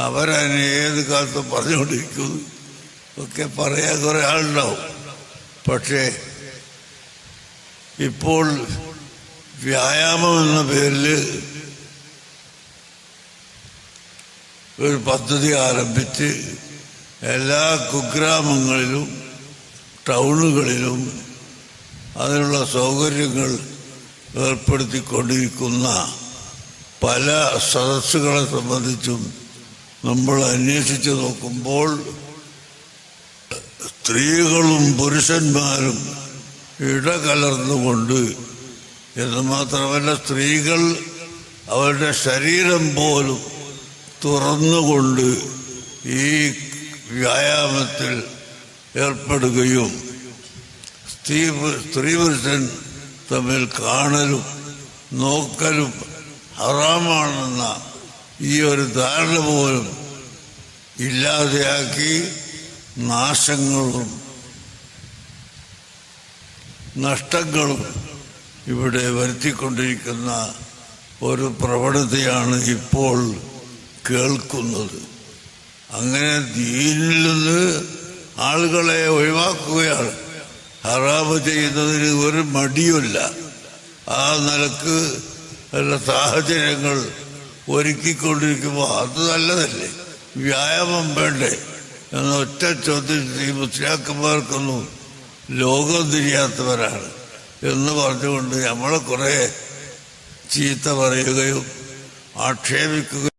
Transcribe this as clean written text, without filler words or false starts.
അവരതിനെ ഏത് കാലത്തും പറഞ്ഞുകൊണ്ടിരിക്കുന്നു ഒക്കെ പറയാൻ കുറേ ആളുണ്ടാവും. പക്ഷേ ഇപ്പോൾ വ്യായാമം എന്ന പേരിൽ ഒരു പദ്ധതി ആരംഭിച്ച് എല്ലാ കുഗ്രാമങ്ങളിലും ടൗണുകളിലും അതിനുള്ള സൗകര്യങ്ങൾ ഏർപ്പെടുത്തിക്കൊണ്ടിരിക്കുന്ന പല സദസ്സുകളെ സംബന്ധിച്ചും നമ്മൾ അന്വേഷിച്ച് നോക്കുമ്പോൾ സ്ത്രീകളും പുരുഷന്മാരും ഇടകലർന്നുകൊണ്ട്, എന്ന് മാത്രമല്ല സ്ത്രീകൾ അവരുടെ ശരീരം പോലും തുറന്നുകൊണ്ട് ഈ വ്യായാമത്തിൽ ഏർപ്പെടുകയും സ്ത്രീ പുരുഷൻ തമ്മിൽ കാണലും നോക്കലും ഹറാമാണെന്ന ഈ ഒരു ധാരണ പോലും ഇല്ലാതെയാക്കി നാശങ്ങളും നഷ്ടങ്ങളും ഇവിടെ വരുത്തിക്കൊണ്ടിരിക്കുന്ന ഒരു പ്രവണതയാണ് ഇപ്പോൾ കേൾക്കുന്നത്. അങ്ങനെ ദീനിൽ നിന്ന് ആളുകളെ ഒഴിവാക്കുകയാണ്. ഹറാമ് ചെയ്യുന്നതിന് ഒരു മടിയുമില്ല. ആ നിലക്ക് ഉള്ള സാഹചര്യങ്ങൾ ഒരുക്കിക്കൊണ്ടിരിക്കുമ്പോൾ അത് നല്ലതല്ലേ? വ്യായാമം വേണ്ടേ എന്ന ഒറ്റ ചോദ്യം ഈ മുസ്ലിയാക്കന്മാർക്കൊന്നും ലോകം തിരിയാത്തവരാണ് എന്ന് പറഞ്ഞുകൊണ്ട് നമ്മളെ കുറേ ചീത്ത പറയുകയും ആക്ഷേപിക്കുകയും